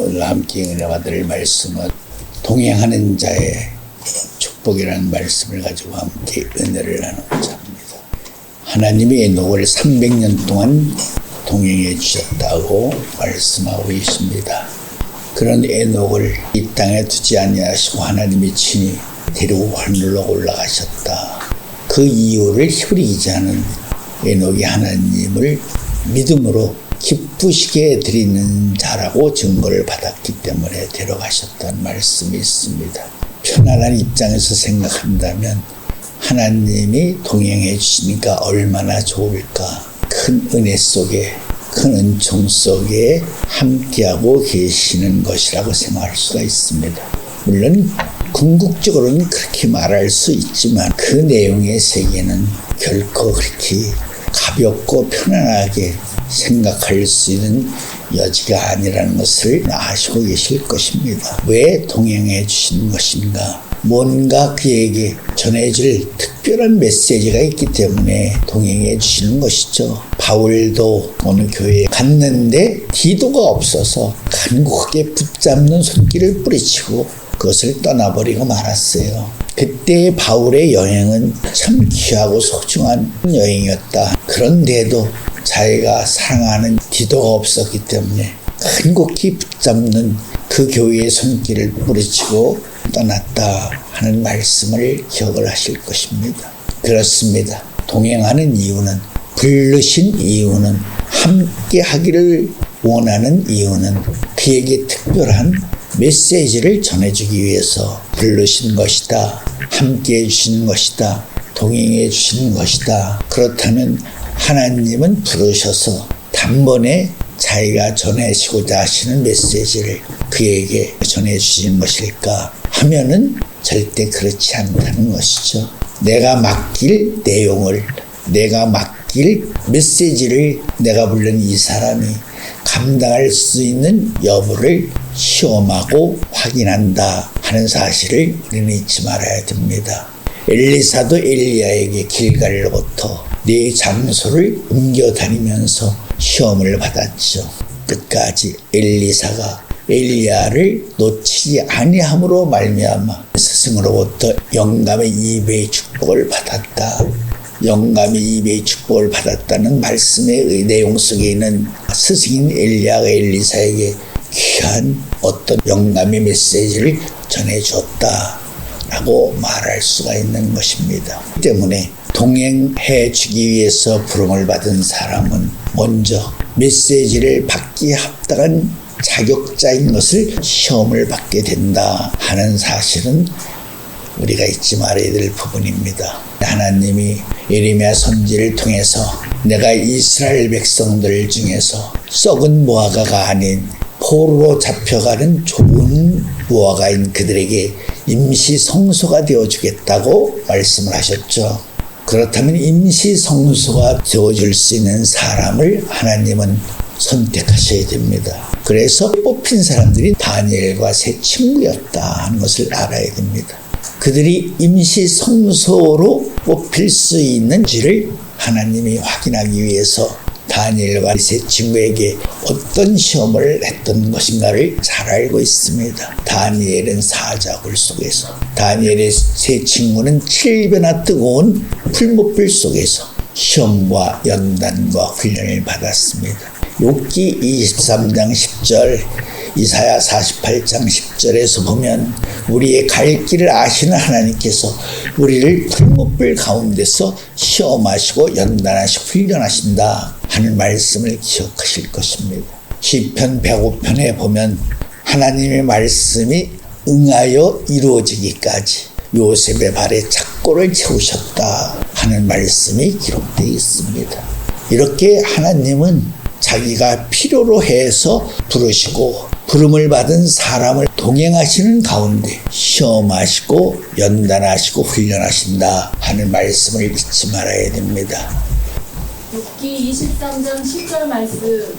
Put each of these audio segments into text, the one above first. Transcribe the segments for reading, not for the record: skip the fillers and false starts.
오늘 함께 은혜 받을 말씀은 동행하는 자의 축복이라는 말씀을 가지고 함께 은혜를 나누고자 합니다. 하나님이 에녹을 300년 동안 동행해 주셨다고 말씀하고 있습니다. 그런 에녹을 이 땅에 두지 아니하시고 하나님이 친히 데리고 하늘로 올라가셨다. 그 이유를 히브리 기자는 에녹이 하나님을 믿음으로 기쁘시게 드리는 자라고 증거를 받았기 때문에 데려가셨다는 말씀이 있습니다. 편안한 입장에서 생각한다면 하나님이 동행해 주시니까 얼마나 좋을까. 큰 은혜 속에, 큰 은총 속에 함께하고 계시는 것이라고 생각할 수가 있습니다. 물론 궁극적으로는 그렇게 말할 수 있지만 그 내용의 세계는 결코 그렇게 가볍고 편안하게 생각할 수 있는 여지가 아니라는 것을 아시고 계실 것입니다. 왜 동행해 주시는 것인가? 뭔가 그에게 전해질 특별한 메시지가 있기 때문에 동행해 주시는 것이죠. 바울도 어느 교회에 갔는데 디도가 없어서 간곡하게 붙잡는 손길을 뿌리치고 그것을 떠나버리고 말았어요. 그때 바울의 여행은 참 귀하고 소중한 여행이었다. 그런데도 자기가 사랑하는 디도가 없었기 때문에 간곡히 붙잡는 그 교회의 손길을 뿌리치고 떠났다 하는 말씀을 기억을 하실 것입니다. 그렇습니다. 동행하는 이유는, 부르신 이유는, 함께 하기를 원하는 이유는 그에게 특별한 메시지를 전해주기 위해서 부르신 것이다. 함께 해주시는 것이다. 동행해 주시는 것이다. 그렇다면 하나님은 부르셔서 단번에 자기가 전해주고자 하시는 메시지를 그에게 전해주시는 것일까 하면은 절대 그렇지 않다는 것이죠. 내가 맡길 내용을, 내가 맡길 메시지를 내가 부른 이 사람이 감당할 수 있는 여부를 시험하고 확인한다 하는 사실을 우리는 잊지 말아야 됩니다. 엘리사도 엘리야에게 길갈로부터 네 장소를 옮겨 다니면서 시험을 받았죠. 끝까지 엘리사가 엘리야를 놓치지 아니함으로 말미암아 스승으로부터 영감의 2배의 축복을 받았다. 영감의 2배의 축복을 받았다는 말씀의 내용 속에 있는 스승인 엘리야가 엘리사에게 귀한 어떤 영감의 메시지를 전해줬다 라고 말할 수가 있는 것입니다. 때문에 동행해 주기 위해서 부름을 받은 사람은 먼저 메시지를 받기 합당한 자격자인 것을 시험을 받게 된다 하는 사실은 우리가 잊지 말아야 될 부분입니다. 하나님이 예레미야 선지를 통해서 내가 이스라엘 백성들 중에서 썩은 무화과가 아닌 포로로 잡혀가는 좁은 무화과인 그들에게 임시 성소가 되어주겠다고 말씀을 하셨죠. 그렇다면 임시 성소가 되어줄 수 있는 사람을 하나님은 선택하셔야 됩니다. 그래서 뽑힌 사람들이 다니엘과 세 친구였다 하는 것을 알아야 됩니다. 그들이 임시 성소로 뽑힐 수 있는지를 하나님이 확인하기 위해서 다니엘과 세 친구에게 어떤 시험을 했던 것인가를 잘 알고 있습니다. 다니엘은 사자굴 속에서, 다니엘의 세 친구는 7배나 뜨거운 풀무불 속에서 시험과 연단과 훈련을 받았습니다. 욥기 23장 10절, 이사야 48장 10절에서 보면 우리의 갈 길을 아시는 하나님께서 우리를 풀무불 가운데서 시험하시고 연단하시고 훈련하신다 하는 말씀을 기억하실 것입니다. 시편 105편에 보면 하나님의 말씀이 응하여 이루어지기까지 요셉의 발에 착고를 채우셨다 하는 말씀이 기록되어 있습니다. 이렇게 하나님은 자기가 필요로 해서 부르시고 부름을 받은 사람을 동행하시는 가운데 시험하시고 연단하시고 훈련하신다 하는 말씀을 잊지 말아야 됩니다. 욥기 23장 10절 말씀.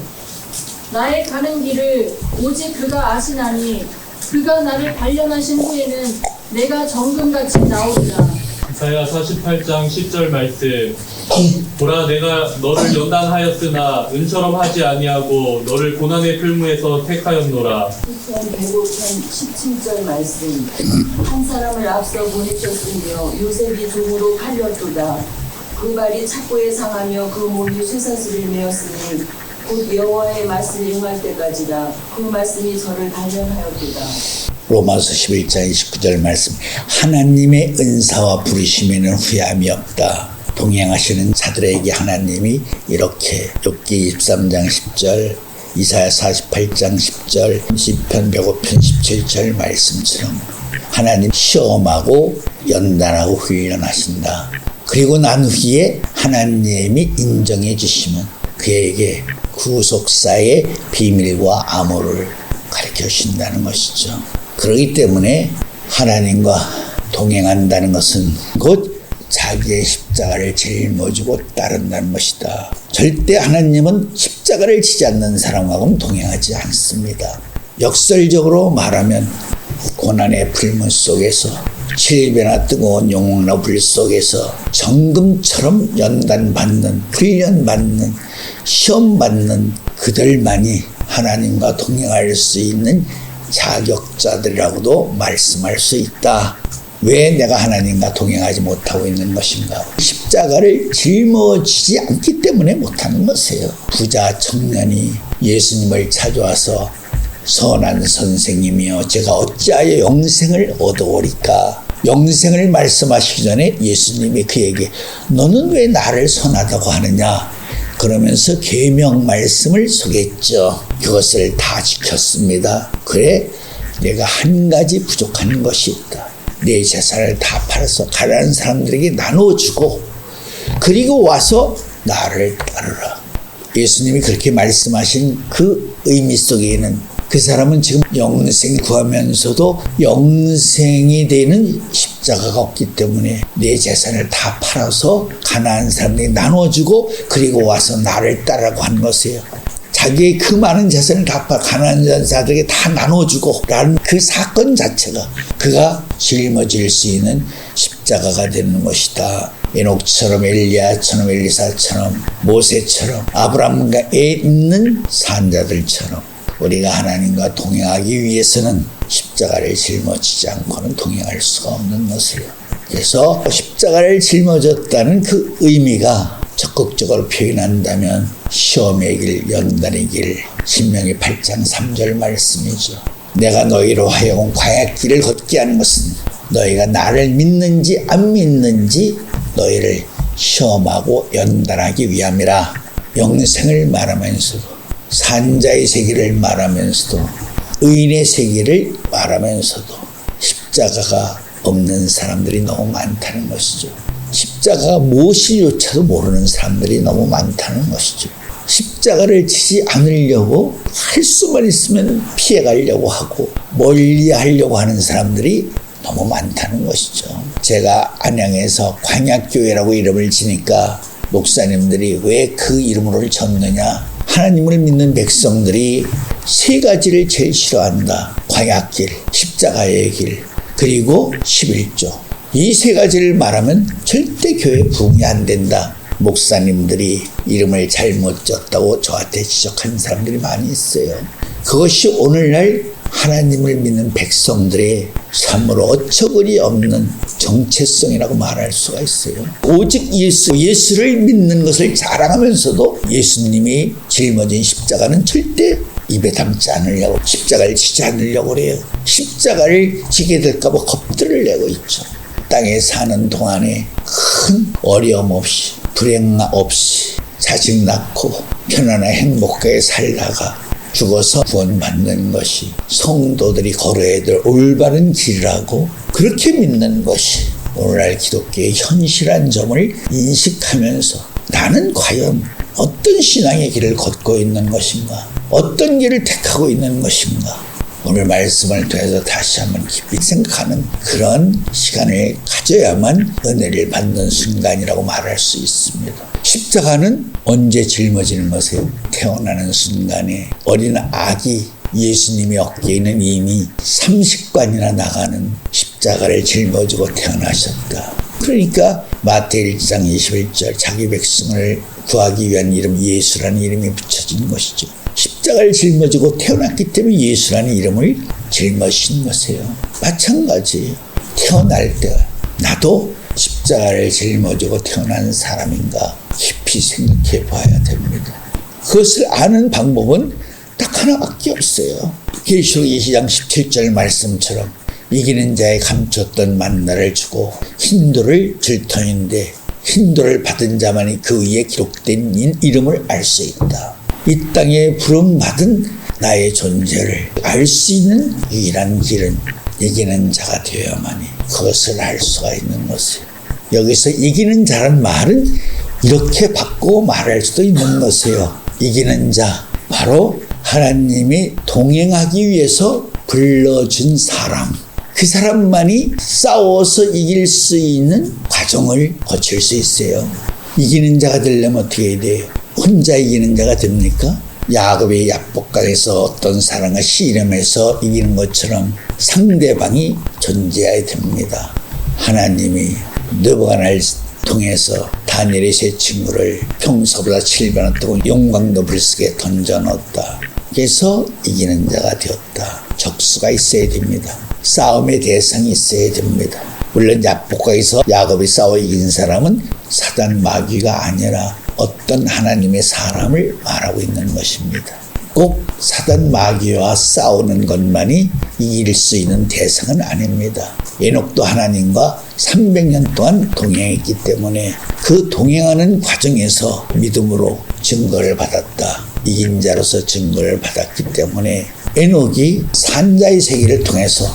나의 가는 길을 오직 그가 아시나니 그가 나를 발견하신 후에는 내가 정금같이 나오리라. 이사야 48장 10절 말씀. 보라, 내가 너를 연단하였으나 은처럼 하지 아니하고 너를 고난의 풀무에서 택하였노라. 시편 105편 17절 말씀. 한 사람을 앞서 보내셨으며 요셉이 종으로 팔렸도다. 그 발이 착고에 상하며 그 몸이 쇠사슬을 메었으니 곧 여호와의 말씀이 응할 때까지다. 그 말씀이 저를 단련하였도다. 로마서 11장 29절 말씀. 하나님의 은사와 부르심에는 후회함이 없다. 동행하시는 자들에게 하나님이 이렇게 욥기 23장 10절, 이사야 48장 10절, 시편 105편 17절 말씀처럼 하나님 시험하고 연단하고 훈련하신다. 그리고 난 후에 하나님이 인정해 주시면 그에게 구속사의 비밀과 암호를 가르쳐 주신다는 것이죠. 그렇기 때문에 하나님과 동행한다는 것은 곧 자기의 십자가를 짊어지고 따른다는 것이다. 절대 하나님은 십자가를 지지 않는 사람하고는 동행하지 않습니다. 역설적으로 말하면 고난의 풀문 속에서 7배나 뜨거운 용광로 불 속에서 정금처럼 연단받는, 훈련받는, 시험받는 그들만이 하나님과 동행할 수 있는 자격자들이라고도 말씀할 수 있다. 왜 내가 하나님과 동행하지 못하고 있는 것인가? 십자가를 짊어지지 않기 때문에 못하는 것이에요. 부자 청년이 예수님을 찾아와서 선한 선생님이여 제가 어찌하여 영생을 얻어오리까? 영생을 말씀하시기 전에 예수님이 그에게 너는 왜 나를 선하다고 하느냐? 그러면서 계명 말씀을 소개했죠. 그것을 다 지켰습니다. 그래 내가 한 가지 부족한 것이 있다. 내 재산을 다 팔아서 가난한 사람들에게 나눠주고 그리고 와서 나를 따르라. 예수님이 그렇게 말씀하신 그 의미 속에는 그 사람은 지금 영생 구하면서도 영생이 되는 십자가가 없기 때문에 내 재산을 다 팔아서 가난한 사람들에게 나눠주고 그리고 와서 나를 따르라고 하는 것이에요. 자기의 그 많은 재산을 다 가난한 자들에게 다 나눠주고 라는 그 사건 자체가 그가 짊어질 수 있는 십자가가 되는 것이다. 에녹처럼 엘리야처럼 엘리사처럼 모세처럼 아브라함과 애 있는 산자들처럼 우리가 하나님과 동행하기 위해서는 십자가를 짊어지지 않고는 동행할 수가 없는 것이에요. 그래서 십자가를 짊어졌다는 그 의미가 적극적으로 표현한다면 시험의 길, 연단의 길, 신명기 8장 3절 말씀이죠. 내가 너희로 하여금 광야길을 걷게 하는 것은 너희가 나를 믿는지 안 믿는지 너희를 시험하고 연단하기 위함이라. 영생을 말하면서도 산자의 세계를 말하면서도 의인의 세계를 말하면서도 십자가가 없는 사람들이 너무 많다는 것이죠. 십자가가 무엇인지조차도 모르는 사람들이 너무 많다는 것이죠. 십자가를 지지 않으려고 할 수만 있으면 피해가려고 하고 멀리 하려고 하는 사람들이 너무 많다는 것이죠. 제가 안양에서 광약교회라고 이름을 지니까 목사님들이 왜 그 이름으로 졌느냐? 하나님을 믿는 백성들이 세 가지를 제일 싫어한다. 광약길, 십자가의 길, 그리고 11조. 이 세 가지를 말하면 절대 교회 부흥이 안 된다. 목사님들이 이름을 잘못 졌다고 저한테 지적하는 사람들이 많이 있어요. 그것이 오늘날 하나님을 믿는 백성들의 참으로 어처구니 없는 정체성이라고 말할 수가 있어요. 오직 예수를 믿는 것을 자랑하면서도 예수님이 짊어진 십자가는 절대 입에 담지 않으려고 십자가를 지지 않으려고 그래요. 십자가를 지게 될까 봐 겁들을 내고 있죠. 땅에 사는 동안에 큰 어려움 없이 불행 없이 자식 낳고 편안하게 행복하게 살다가 죽어서 구원받는 것이 성도들이 걸어야 될 올바른 길이라고 그렇게 믿는 것이 오늘날 기독교의 현실한 점을 인식하면서 나는 과연 어떤 신앙의 길을 걷고 있는 것인가, 어떤 길을 택하고 있는 것인가, 오늘 말씀을 통해서 다시 한번 깊이 생각하는 그런 시간을 가져야만 은혜를 받는 순간이라고 말할 수 있습니다. 십자가는 언제 짊어지는 것이에요? 태어나는 순간에 어린 아기 예수님의 어깨에는 이미 30관이나 나가는 십자가를 짊어지고 태어나셨다. 그러니까 마태 1장 21절 자기 백성을 구하기 위한 이름 예수라는 이름이 붙여진 것이죠. 십자가를 짊어지고 태어났기 때문에 예수라는 이름을 짊어진 것이에요. 마찬가지 태어날 때 나도 십자가를 짊어지고 태어난 사람인가 깊이 생각해 봐야 됩니다. 그것을 아는 방법은 딱 하나밖에 없어요. 계시록 2장 17절 말씀처럼 이기는 자에 감췄던 만나를 주고 흰돌을 줄 터인데 흰돌을 받은 자만이 그 위에 기록된 이름을 알 수 있다. 이 땅에 부름받은 나의 존재를 알 수 있는 유일한 길은 이기는 자가 되어야만이 그것을 알 수가 있는 것이에요. 여기서 이기는 자란 말은 이렇게 바꾸어 말할 수도 있는 것이에요. 이기는 자, 바로 하나님이 동행하기 위해서 불러준 사람. 그 사람만이 싸워서 이길 수 있는 과정을 거칠 수 있어요. 이기는 자가 되려면 어떻게 해야 돼요? 혼자 이기는 자가 됩니까? 야곱이 야복강에서 어떤 사람과 씨름해서 이기는 것처럼 상대방이 존재해야 됩니다. 하나님이 느부갓네살을 통해서 다니엘의 세 친구를 평소보다 7배나 뜨거운 용광로 불속에 던져넣었다. 그래서 이기는 자가 되었다. 적수가 있어야 됩니다. 싸움의 대상이 있어야 됩니다. 물론 야복강에서 야곱이 싸워 이긴 사람은 사단 마귀가 아니라 어떤 하나님의 사람을 말하고 있는 것입니다. 꼭 사단 마귀와 싸우는 것만이 이길 수 있는 대상은 아닙니다. 에녹도 하나님과 300년 동안 동행했기 때문에 그 동행하는 과정에서 믿음으로 증거를 받았다. 이긴 자로서 증거를 받았기 때문에 에녹이 산자의 세계를 통해서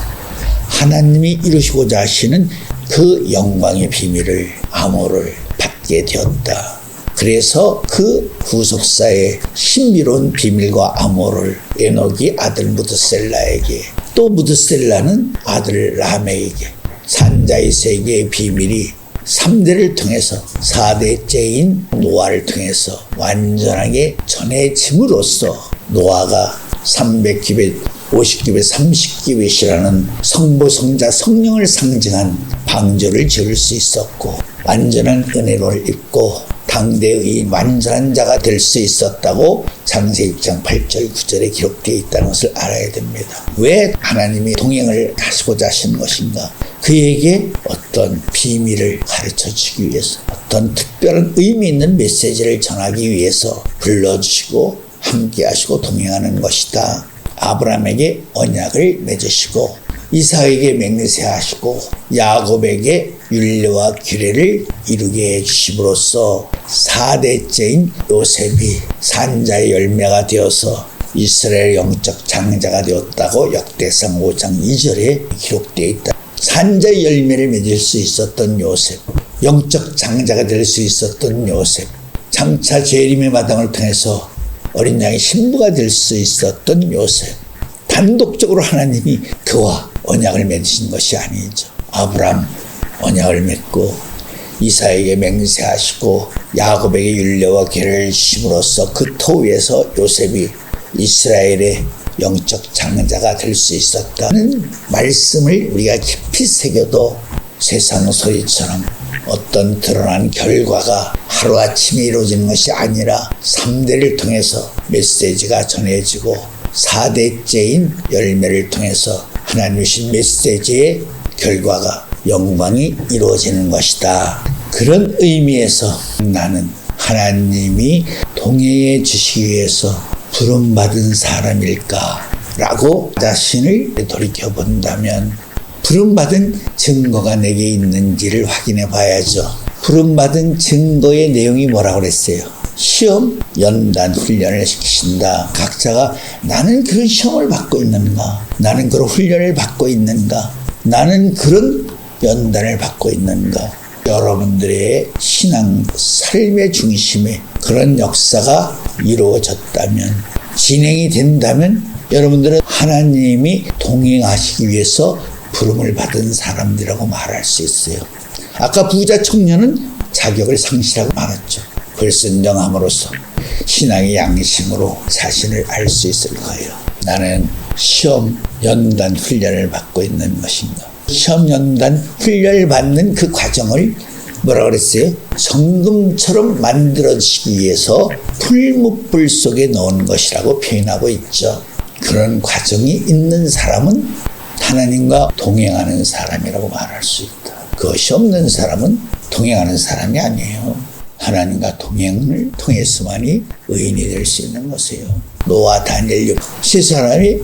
하나님이 이루시고자 하시는 그 영광의 비밀을 암호를 받게 되었다. 그래서 그 구속사의 신비로운 비밀과 암호를 에녹이 아들 무드셀라에게 또 무드셀라는 아들 라멕에게 산자의 세계의 비밀이 3대를 통해서 4대째인 노아를 통해서 완전하게 전해짐으로써 노아가 300규빗, 50규빗, 30규빗이라는 성부, 성자, 성령을 상징한 방주를 지을 수 있었고 완전한 은혜를 입고 당대의 완전한 자가 될 수 있었다고 창세기 6장 8절 9절에 기록되어 있다는 것을 알아야 됩니다. 왜 하나님이 동행을 하시고자 하신 것인가? 그에게 어떤 비밀을 가르쳐주기 위해서 어떤 특별한 의미 있는 메시지를 전하기 위해서 불러주시고 함께 하시고 동행하는 것이다. 아브라함에게 언약을 맺으시고 이삭에게 맹세하시고 야곱에게 율례와 규례를 이루게 해주심으로써 4대째인 요셉이 산자의 열매가 되어서 이스라엘 영적 장자가 되었다고 역대상 5장 2절에 기록되어 있다. 산자의 열매를 맺을 수 있었던 요셉, 영적 장자가 될 수 있었던 요셉, 장차 재림의 마당을 통해서 어린 양의 신부가 될 수 있었던 요셉, 단독적으로 하나님이 그와 언약을 맺으신 것이 아니죠. 아브라함 언약을 맺고 이삭에게 맹세하시고 야곱에게 율례와 계례를 주심으로써 그 터 위에서 요셉이 이스라엘의 영적 장자가 될 수 있었다는 말씀을 우리가 깊이 새겨도 세상 소리처럼 어떤 드러난 결과가 하루아침에 이루어지는 것이 아니라 3대를 통해서 메시지가 전해지고 4대째인 열매를 통해서 하나님이 주신 메시지의 결과가 영광이 이루어지는 것이다. 그런 의미에서 나는 하나님이 동행해 주시기 위해서 부름받은 사람일까라고 자신을 돌이켜본다면 부름받은 증거가 내게 있는지를 확인해 봐야죠. 부름받은 증거의 내용이 뭐라고 그랬어요? 시험, 연단, 훈련을 시키신다. 각자가 나는 그런 시험을 받고 있는가? 나는 그런 훈련을 받고 있는가? 나는 그런 연단을 받고 있는가? 여러분들의 신앙, 삶의 중심에 그런 역사가 이루어졌다면, 진행이 된다면 여러분들은 하나님이 동행하시기 위해서 부름을 받은 사람들이라고 말할 수 있어요. 아까 부자 청년은 자격을 상실하고 말았죠. 불순종함으로써 신앙의 양심으로 자신을 알 수 있을 거예요. 나는 시험, 연단, 훈련을 받고 있는 것인가? 시험연단 훈련을 받는 그 과정을 뭐라 그랬어요? 정금처럼 만들어지기 위해서 풀무불 속에 넣은 것이라고 표현하고 있죠. 그런 과정이 있는 사람은 하나님과 동행하는 사람이라고 말할 수 있다. 그것이 없는 사람은 동행하는 사람이 아니에요. 하나님과 동행을 통해서만이 의인이 될 수 있는 것이에요. 노아, 다니엘, 세 사람이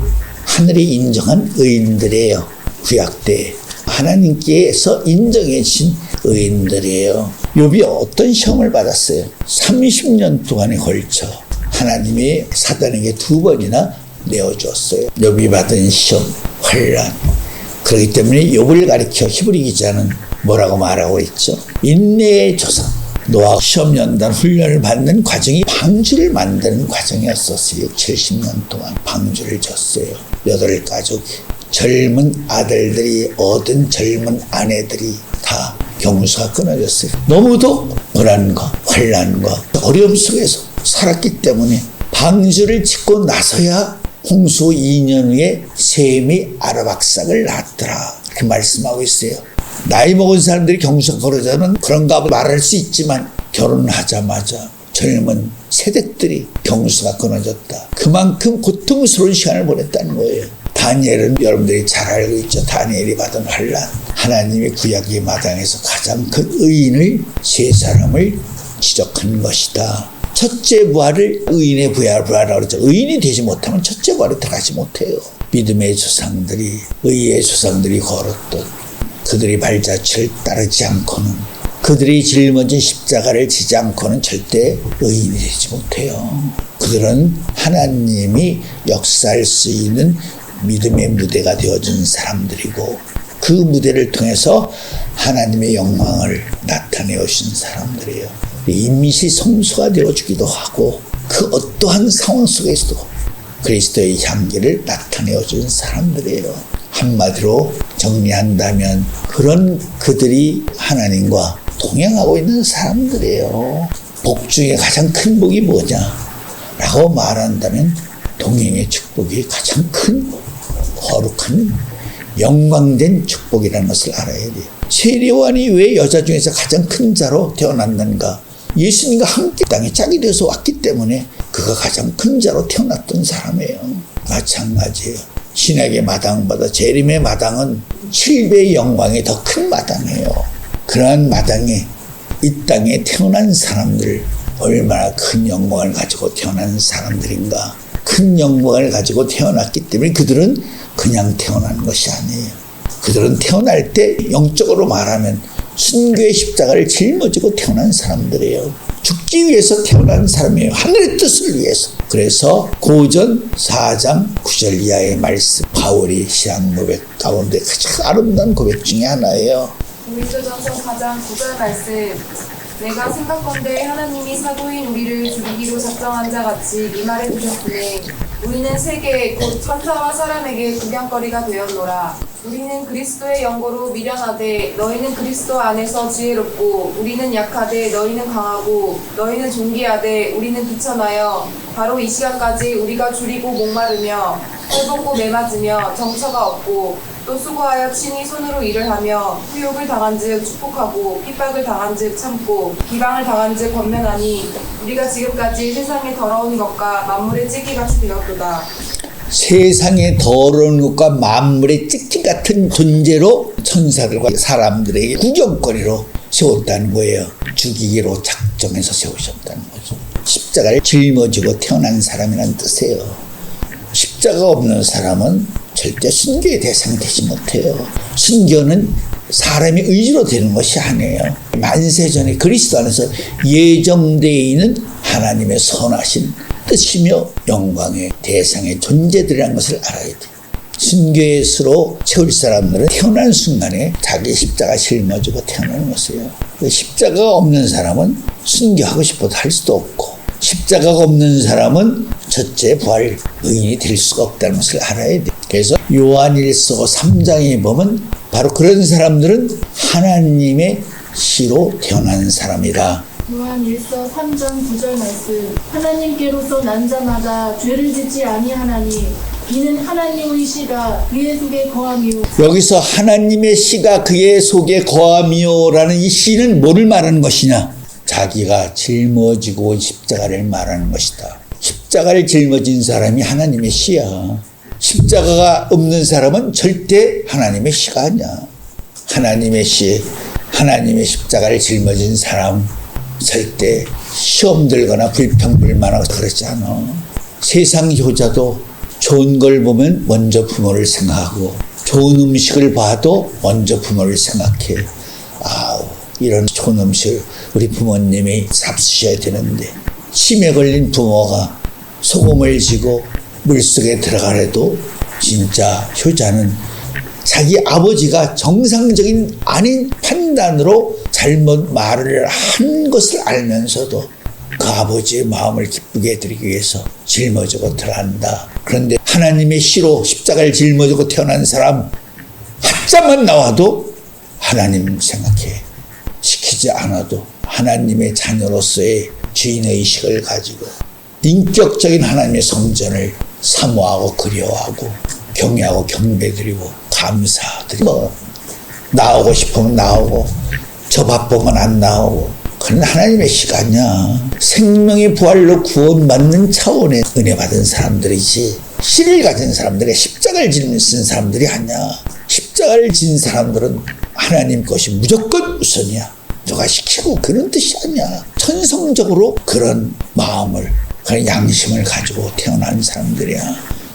하늘이 인정한 의인들이에요. 구약 때 하나님께서 인정해 주신 의인들이에요. 욥이 어떤 시험을 받았어요? 30년 동안에 걸쳐 하나님이 사단에게 2번이나 내어주었어요. 욥이 받은 시험, 환난. 그렇기 때문에 욥을 가리켜 히브리 기자는 뭐라고 말하고 있죠? 인내의 조상. 노아 시험연단 훈련을 받는 과정이 방주를 만드는 과정이었었어요. 70년 동안 방주를 졌어요. 8가족이. 젊은 아들들이 얻은 젊은 아내들이 다 경수가 끊어졌어요. 너무도 고난과 환난과 어려움 속에서 살았기 때문에 방주를 짓고 나서야 홍수 2년 후에 셈이 아르박삭을 낳았더라. 이렇게 말씀하고 있어요. 나이 먹은 사람들이 경수가 걸어져는 그런가 말할 수 있지만 결혼하자마자 젊은 세대들이 경수가 끊어졌다. 그만큼 고통스러운 시간을 보냈다는 거예요. 다니엘은 여러분들이 잘 알고 있죠. 다니엘이 받은 환난. 하나님의 구약의 마당에서 가장 큰 의인을 3사람을 지적한 것이다. 첫째 부활을 의인의 부활이라고 그러죠. 의인이 되지 못하면 첫째 부활에 들어가지 못해요. 믿음의 조상들이, 의의 조상들이 걸었던 그들이 발자취를 따르지 않고는, 그들이 짊어진 십자가를 지지 않고는 절대 의인이 되지 못해요. 그들은 하나님이 역사할 수 있는 믿음의 무대가 되어준 사람들이고, 그 무대를 통해서 하나님의 영광을 나타내어 주신 사람들이에요. 이미시 성소가 되어주기도 하고, 그 어떠한 상황 속에서도 그리스도의 향기를 나타내어 준 사람들이에요. 한마디로 정리한다면 그런 그들이 하나님과 동행하고 있는 사람들이에요. 복 중에 가장 큰 복이 뭐냐라고 말한다면 동행의 축복이 가장 큰 거룩한 영광된 축복이라는 것을 알아야 돼요. 세례요한이 왜 여자 중에서 가장 큰 자로 태어났는가? 예수님과 함께 땅에 짝이 되어서 왔기 때문에 그가 가장 큰 자로 태어났던 사람이에요. 마찬가지예요. 신약의 마당보다 재림의 마당은 7배의 영광이 더 큰 마당이에요. 그러한 마당에 이 땅에 태어난 사람들, 얼마나 큰 영광을 가지고 태어난 사람들인가. 큰 영광을 가지고 태어났기 때문에 그들은 그냥 태어난 것이 아니에요. 그들은 태어날 때 영적으로 말하면 순교의 십자가를 짊어지고 태어난 사람들이에요. 죽기 위해서 태어난 사람이에요. 하늘의 뜻을 위해서. 그래서 고전 4장 9절 이하의 말씀, 바울이 신앙 고백 가운데 가장 아름다운 고백 중에 하나예요. 고린도전서 4장 9절 말씀. 내가 생각건대 하나님이 사도인 우리를 죽이기로 작정한 자 같이 네 말에 두셨으니 우리는 세계 곧 천사와 사람에게 구경거리가 되었노라. 우리는 그리스도의 영고로 미련하되 너희는 그리스도 안에서 지혜롭고 우리는 약하되 너희는 강하고 너희는 존귀하되 우리는 비천하여 바로 이 시간까지 우리가 줄이고 목마르며 헐벗고 매맞으며 정처가 없고 또 수고하여 친히 손으로 일을 하며 후욕을 당한즉 축복하고 핍박을 당한즉 참고 비방을 당한즉 권면하니 우리가 지금까지 세상의 더러운 것과 만물의 찌기같이 되었도다. 세상의 더러운 것과 만물의 찌끼 같은 존재로 천사들과 사람들에게 구경거리로 세웠다는 거예요. 죽이기로 작정해서 세우셨다는 거죠. 십자가를 짊어지고 태어난 사람이라는 뜻이에요. 십자가 없는 사람은 절대 순교의 대상이 되지 못해요. 순교는 사람의 의지로 되는 것이 아니에요. 만세전에 그리스도 안에서 예정되어 있는 하나님의 선하신 뜻이며 영광의 대상의 존재들이라는 것을 알아야 돼요. 순교의수로 채울 사람들은 태어난 순간에 자기 십자가 짊어지고 태어나는 것이에요. 십자가가 없는 사람은 순교하고 싶어도 할 수도 없고, 십자가가 없는 사람은 첫째 부활 의인이 될 수가 없다는 것을 알아야 돼요. 그래서 요한일서 3장에 보면 바로 그런 사람들은 하나님의 씨로 태어난 사람이다. 요한일서 3장 9절 말씀. 하나님께로서 난 자마다 죄를 짓지 아니하나니 이는 하나님의 씨가 그의 속에 거함이요 여기서 하나님의 씨가 그의 속에 거함이요라는 이 씨는 뭐를 말하는 것이냐? 자기가 짊어지고 온 십자가를 말하는 것이다. 십자가를 짊어진 사람이 하나님의 씨야. 십자가가 없는 사람은 절대 하나님의 씨가 아니야. 하나님의 씨, 하나님의 십자가를 짊어진 사람 절대 시험 들거나 불평불만하고 그러지 않아. 세상 효자도 좋은 걸 보면 먼저 부모를 생각하고 좋은 음식을 봐도 먼저 부모를 생각해. 아우, 이런 좋은 음식 우리 부모님이 잡수셔야 되는데 치매 걸린 부모가 소금을 지고 물속에 들어가래도 진짜 효자는 자기 아버지가 정상적인 아닌 판단으로 잘못 말을 한 것을 알면서도 그 아버지의 마음을 기쁘게 해드리기 위해서 짊어지고 들어간다. 그런데 하나님의 씨로 십자가를 짊어지고 태어난 사람 한자만 나와도 하나님 생각해. 시키지 않아도 하나님의 자녀로서의 주인의식을 가지고 인격적인 하나님의 성전을 사모하고 그리워하고 경외하고 경배드리고 감사드리고 나오고 싶으면 나오고 저 바쁘면 안 나오고 그건 하나님의 시간이야. 생명의 부활로 구원받는 차원의 은혜 받은 사람들이지 씨를 가진 사람들이 십자가를 짓는 사람들이 아니야. 십자가를 진 사람들은 하나님 것이 무조건 우선이야. 누가 시키고 그런 뜻이 아니야. 천성적으로 그런 마음을 그런 양심을 가지고 태어난 사람들이야.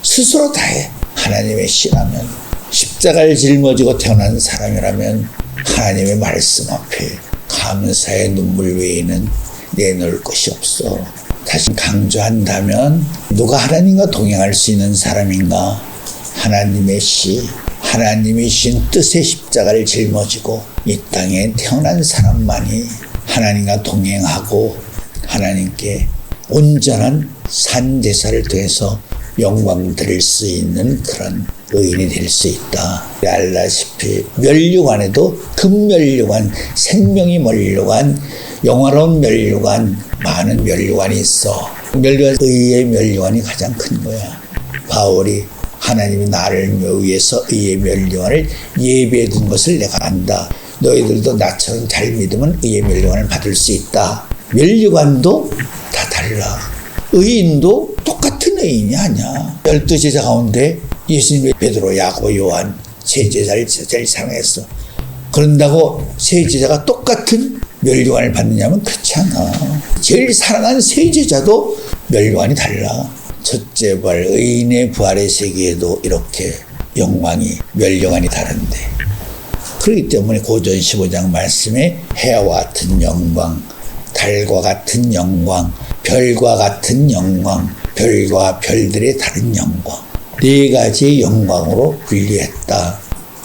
스스로 다해. 하나님의 씨라면 십자가를 짊어지고 태어난 사람이라면 하나님의 말씀 앞에 감사의 눈물 외에는 내놓을 것이 없어. 다시 강조한다면 누가 하나님과 동행할 수 있는 사람인가? 하나님의 씨, 하나님이 주신 뜻의 십자가를 짊어지고 이 땅에 태어난 사람만이 하나님과 동행하고 하나님께 온전한 산제사를 통해서 영광 드릴 수 있는 그런 의인이 될 수 있다. 알다시피 멸류관에도 금멸류관, 생명이 멸류관, 영화로운 멸류관, 많은 멸류관이 있어. 멸류관, 의의 멸류관이 가장 큰 거야. 바울이 하나님이 나를 위해서 의의 멸류관을 예배해 둔 것을 내가 안다. 너희들도 나처럼 잘 믿으면 의의 멸류관을 받을 수 있다. 멸류관도 다 달라. 의인도 똑같은 의인이 아니야. 12제자 가운데 예수님의 베드로, 야고보, 요한 세 제자를 제일 사랑했어. 그런다고 세 제자가 똑같은 멸류관을 받느냐면 그렇지 않아. 제일 사랑한 세 제자도 멸류관이 달라. 첫째 부활, 의인의 부활의 세계에도 이렇게 영광이, 멸류관이 다른데, 그렇기 때문에 고전 15장 말씀에 해와 같은 영광, 달과 같은 영광, 별과 같은 영광, 별과 별들의 다른 영광, 네 가지의 영광으로 분리했다.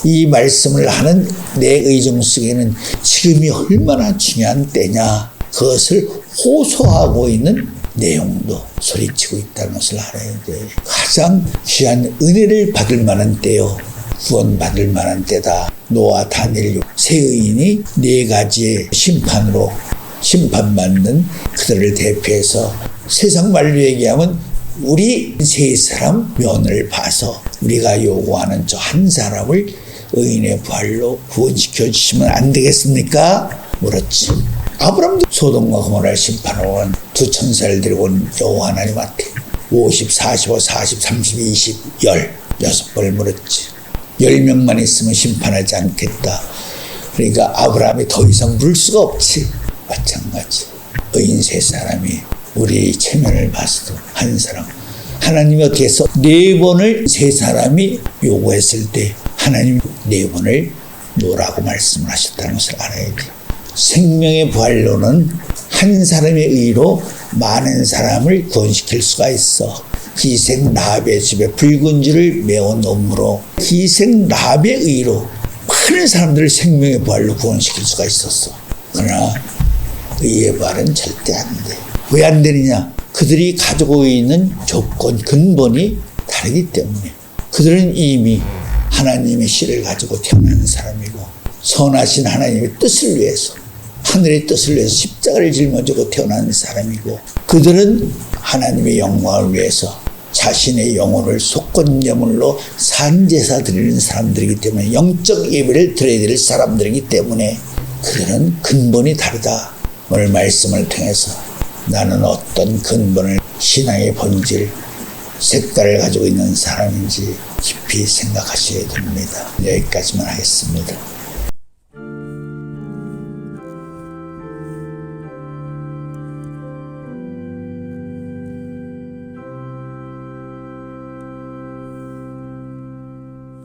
이 말씀을 하는 내 의정 속에는 지금이 얼마나 중요한 때냐, 그것을 호소하고 있는 내용도 소리치고 있다는 것을 알아야 돼. 가장 귀한 은혜를 받을 만한 때요, 구원받을 만한 때다. 노아, 다니엘 세 의인이 네 가지의 심판으로 심판받는 그들을 대표해서 세상 말로 얘기하면 우리 세 사람 면을 봐서 우리가 요구하는 저 한 사람을 의인의 부활로 구원시켜 주시면 안 되겠습니까? 물었지. 아브라함도 소돔과 고모라를 심판하러 온 두 천사를 데리고 온 여호와 하나님한테 50, 45, 40, 30, 20, 16번을 물었지. 10명만 있으면 심판하지 않겠다. 그러니까 아브라함이 더 이상 물을 수가 없지. 마찬가지. 의인 세 사람이 우리 체면을 봐서도 한 사람, 하나님이 어떻게 해서 4번을 세 사람이 요구했을 때 하나님이 4번을 놓으라고 말씀을 하셨다는 것을 알아야 돼. 생명의 부활로는 한 사람의 의로 많은 사람을 구원시킬 수가 있어. 기생 라합의 집에 붉은 줄을 메어놓음으로 기생 라합의 의로 많은 사람들을 생명의 부활로 구원시킬 수가 있었어. 그러나 의의 부활은 절대 안 돼. 왜 안 되느냐? 그들이 가지고 있는 조건, 근본이 다르기 때문에. 그들은 이미 하나님의 씨를 가지고 태어난 사람이고 선하신 하나님의 뜻을 위해서, 하늘의 뜻을 위해서 십자가를 짊어지고 태어난 사람이고, 그들은 하나님의 영광을 위해서 자신의 영혼을 속건제물로 산제사 드리는 사람들이기 때문에, 영적 예배를 드려야 될 사람들이기 때문에 그들은 근본이 다르다. 오늘 말씀을 통해서 나는 어떤 근본을, 신앙의 본질, 색깔을 가지고 있는 사람인지 깊이 생각하셔야 됩니다. 여기까지만 하겠습니다.